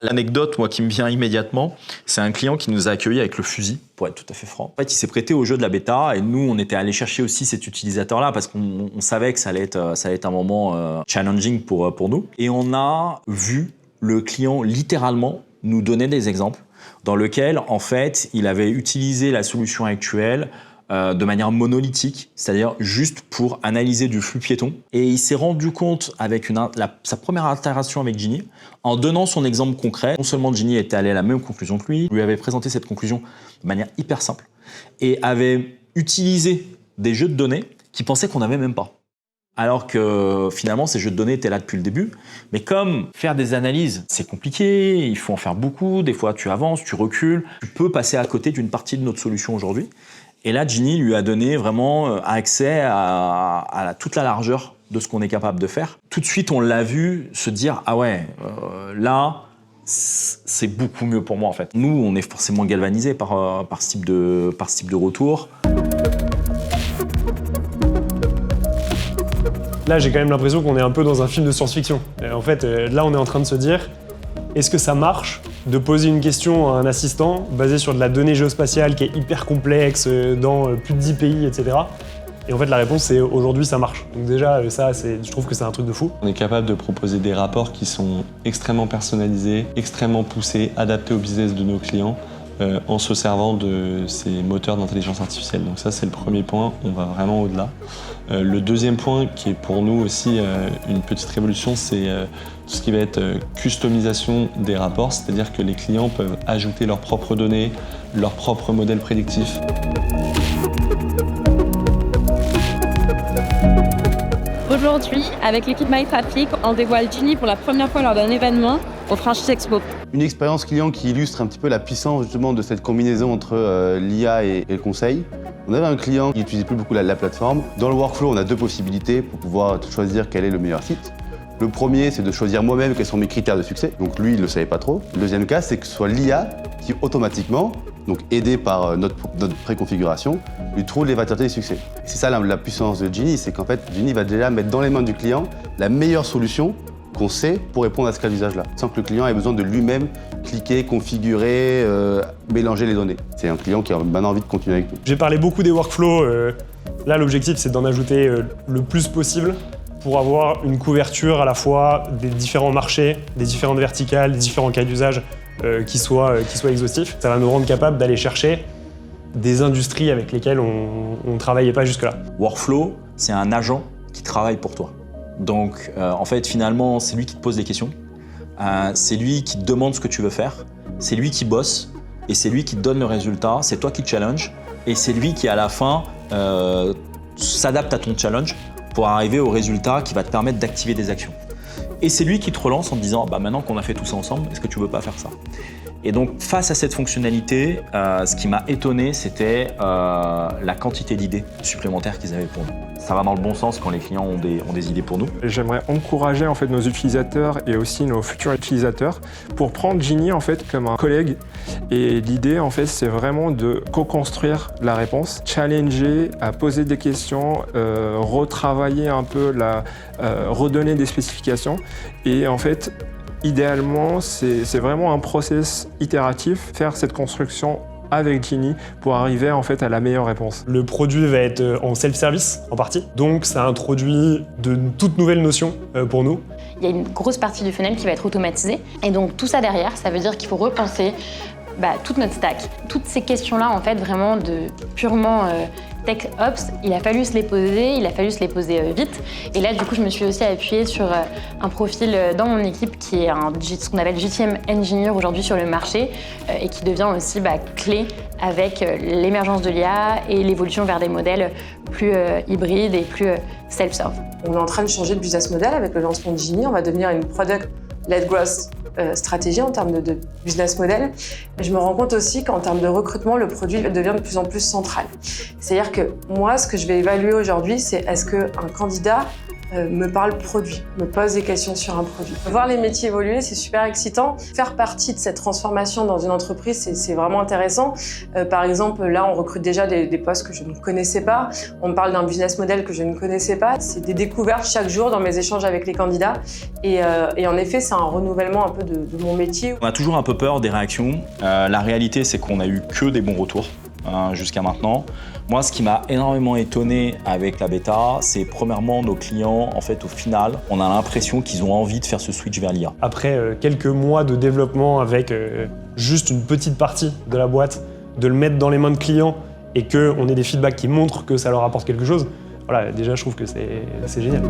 L'anecdote, moi, qui me vient immédiatement, c'est un client qui nous a accueillis avec le fusil, pour être tout à fait franc. En fait, il s'est prêté au jeu de la bêta et nous, on était allés chercher aussi cet utilisateur-là parce qu'on savait que ça allait être un moment challenging pour nous. Et on a vu le client littéralement nous donner des exemples dans lesquels, en fait, il avait utilisé la solution actuelle de manière monolithique, c'est-à-dire juste pour analyser du flux piéton. Et il s'est rendu compte avec sa première interaction avec Ginny, en donnant son exemple concret, non seulement Ginny était allé à la même conclusion que lui avait présenté cette conclusion de manière hyper simple, et avait utilisé des jeux de données qu'il pensait qu'on n'avait même pas. Alors que finalement, ces jeux de données étaient là depuis le début. Mais comme faire des analyses, c'est compliqué, il faut en faire beaucoup, des fois tu avances, tu recules, tu peux passer à côté d'une partie de notre solution aujourd'hui. Et là, Ginny lui a donné vraiment accès à toute la largeur de ce qu'on est capable de faire. Tout de suite, on l'a vu se dire « Ah ouais, là, c'est beaucoup mieux pour moi en fait ». Nous, on est forcément galvanisés par ce type de retour. Là, j'ai quand même l'impression qu'on est un peu dans un film de science-fiction. En fait, là, on est en train de se dire est-ce que ça marche de poser une question à un assistant basé sur de la donnée géospatiale qui est hyper complexe dans plus de 10 pays, etc. Et en fait, la réponse, c'est aujourd'hui, ça marche. Donc déjà, ça, je trouve que c'est un truc de fou. On est capable de proposer des rapports qui sont extrêmement personnalisés, extrêmement poussés, adaptés au business de nos clients, en se servant de ces moteurs d'intelligence artificielle. Donc ça, c'est le premier point, on va vraiment au-delà. Le deuxième point, qui est pour nous aussi une petite révolution, c'est tout ce qui va être customisation des rapports, c'est-à-dire que les clients peuvent ajouter leurs propres données, leurs propres modèles prédictifs. Aujourd'hui, avec l'équipe MyTraffic, on dévoile Ginny pour la première fois lors d'un événement au Franchise Expo. Une expérience client qui illustre un petit peu la puissance justement de cette combinaison entre l'IA et le conseil. On avait un client qui n'utilisait plus beaucoup la plateforme. Dans le workflow, on a deux possibilités pour pouvoir choisir quel est le meilleur site. Le premier, c'est de choisir moi-même quels sont mes critères de succès. Donc lui, il ne le savait pas trop. Le deuxième cas, c'est que ce soit l'IA qui automatiquement, donc aidé par notre préconfiguration, lui trouve les vecteurs de succès. C'est ça la puissance de Ginny, c'est qu'en fait, Ginny va déjà mettre dans les mains du client la meilleure solution qu'on sait pour répondre à ce cas d'usage-là, sans que le client ait besoin de lui-même cliquer, configurer, mélanger les données. C'est un client qui a maintenant envie de continuer avec nous. J'ai parlé beaucoup des workflows. Là, l'objectif, c'est d'en ajouter le plus possible pour avoir une couverture à la fois des différents marchés, des différentes verticales, des différents cas d'usage qui soient exhaustifs. Ça va nous rendre capables d'aller chercher des industries avec lesquelles on ne travaillait pas jusque-là. Workflow, c'est un agent qui travaille pour toi. Donc, en fait, finalement, c'est lui qui te pose des questions, c'est lui qui te demande ce que tu veux faire, c'est lui qui bosse et c'est lui qui te donne le résultat, c'est toi qui te challenge et c'est lui qui, à la fin, s'adapte à ton challenge pour arriver au résultat qui va te permettre d'activer des actions. Et c'est lui qui te relance en te disant « Maintenant qu'on a fait tout ça ensemble, est-ce que tu veux pas faire ça ?» Et donc, face à cette fonctionnalité, ce qui m'a étonné, c'était la quantité d'idées supplémentaires qu'ils avaient pour nous. Ça va dans le bon sens quand les clients ont des idées pour nous. J'aimerais encourager en fait nos utilisateurs et aussi nos futurs utilisateurs pour prendre Ginny en fait comme un collègue. Et l'idée en fait, c'est vraiment de co-construire la réponse, challenger, à poser des questions, retravailler un peu, redonner des spécifications. Et en fait, idéalement, c'est vraiment un process itératif, faire cette construction avec Ginny pour arriver en fait à la meilleure réponse. Le produit va être en self-service en partie, donc ça introduit de toutes nouvelles notions pour nous. Il y a une grosse partie du funnel qui va être automatisée et donc tout ça derrière, ça veut dire qu'il faut repenser toute notre stack. Toutes ces questions-là en fait vraiment de purement tech ops, il a fallu se les poser vite. Et là, du coup, je me suis aussi appuyée sur un profil dans mon équipe qui est ce qu'on appelle GTM Engineer aujourd'hui sur le marché et qui devient aussi clé avec l'émergence de l'IA et l'évolution vers des modèles plus hybrides et plus self-serve. On est en train de changer de business model avec le lancement de Ginny. On va devenir une product-led growth stratégie en termes de business model. Mais je me rends compte aussi qu'en termes de recrutement, le produit devient de plus en plus central. C'est-à-dire que moi, ce que je vais évaluer aujourd'hui, c'est est-ce qu'un candidat me parle produit, me pose des questions sur un produit. Voir les métiers évoluer, c'est super excitant. Faire partie de cette transformation dans une entreprise, c'est vraiment intéressant. Par exemple, là, on recrute déjà des postes que je ne connaissais pas. On me parle d'un business model que je ne connaissais pas. C'est des découvertes chaque jour dans mes échanges avec les candidats. Et en effet, c'est un renouvellement un peu de mon métier. On a toujours un peu peur des réactions. La réalité, c'est qu'on a eu que des bons retours jusqu'à maintenant. Moi, ce qui m'a énormément étonné avec la bêta, c'est premièrement nos clients, en fait, au final, on a l'impression qu'ils ont envie de faire ce switch vers l'IA. Après quelques mois de développement avec juste une petite partie de la boîte, de le mettre dans les mains de clients et qu'on ait des feedbacks qui montrent que ça leur apporte quelque chose, voilà, déjà je trouve que c'est génial.